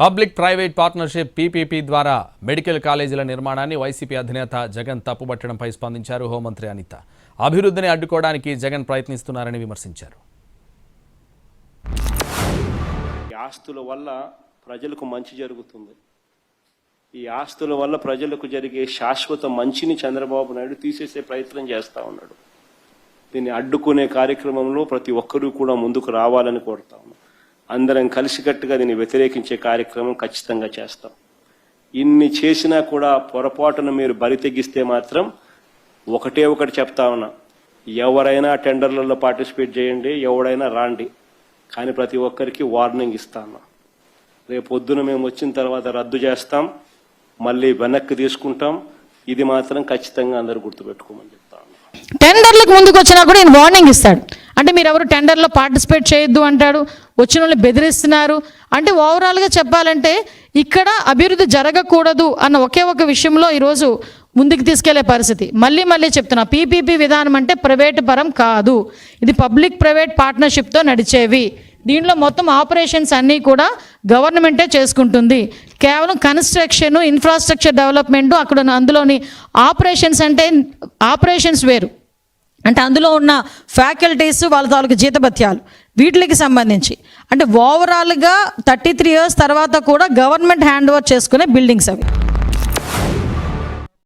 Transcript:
Public private partnership PPP ద్వారా medical కాలేజీల నిర్మాణాన్ని వైసీపీ అధినేత జగన్ తప్పుపట్టడంపై స్పందించారు హోంమంత్రి అనిత. అభివృద్ధిని అడ్డుకోవడానికి జగన్ ప్రయత్నిస్తున్నారని విమర్శించారు. ఆస్తుల వల్ల ప్రజలకు మంచి జరుగుతుంది. ఈ ఆస్తుల వల్ల ప్రజలకు జరిగే శాశ్వత మంచిని చంద్రబాబు నాయుడు తీసేసే ప్రయత్నం చేస్తూ ఉన్నాడు. దీన్ని అడ్డుకునే కార్యక్రమంలో ప్రతి ఒక్కరూ కూడా ముందుకు రావాలని కోరుతా ఉన్నాం. అందరం కలిసికట్టుగా దీన్ని వ్యతిరేకించే కార్యక్రమం ఖచ్చితంగా చేస్తాం. ఇన్ని చేసినా కూడా పొరపాటున మీరు బరి తెగిస్తే మాత్రం ఒకటే ఒకటి చెప్తా ఉన్నా, ఎవరైనా టెండర్లలో పార్టిసిపేట్ చేయండి, ఎవడైనా రాండి, కానీ ప్రతి ఒక్కరికి వార్నింగ్ ఇస్తాను. రేపు పొద్దున మేము వచ్చిన తర్వాత రద్దు చేస్తాం, మళ్ళీ వెనక్కి తీసుకుంటాం. ఇది మాత్రం ఖచ్చితంగా అందరూ గుర్తుపెట్టుకోమని చెప్తాను. టెండర్లకు ముందుకు వచ్చినా కూడా ఈయన వార్నింగ్ ఇస్తాడు. అంటే మీరు ఎవరు టెండర్లో పార్టిసిపేట్ చేయొద్దు అంటాడు, వచ్చిన వాళ్ళని బెదిరిస్తున్నారు. అంటే ఓవరాల్గా చెప్పాలంటే ఇక్కడ అభివృద్ధి జరగకూడదు అన్న ఒకే ఒక విషయంలో ఈరోజు ముందుకు తీసుకెళ్లే పరిస్థితి. మళ్ళీ చెప్తున్నా, పీపీపీ విధానం అంటే ప్రైవేటు పరం కాదు, ఇది పబ్లిక్ ప్రైవేట్ పార్ట్నర్షిప్తో నడిచేవి. దీంట్లో మొత్తం ఆపరేషన్స్ అన్నీ కూడా గవర్నమెంటే చేసుకుంటుంది. కేవలం కన్స్ట్రక్షన్, ఇన్ఫ్రాస్ట్రక్చర్ డెవలప్మెంట్, అక్కడ అందులోని ఆపరేషన్స్ అంటే ఆపరేషన్స్ వేరు. అంటే అందులో ఉన్న ఫ్యాకల్టీస్, వాళ్ళ తాలూకు జీతభత్యాలు, వీటికి సంబంధించి అంటే ఓవరాల్గా 33 years తర్వాత కూడా గవర్నమెంట్ హ్యాండ్ ఓవర్ చేసుకునే బిల్డింగ్స్ అవి.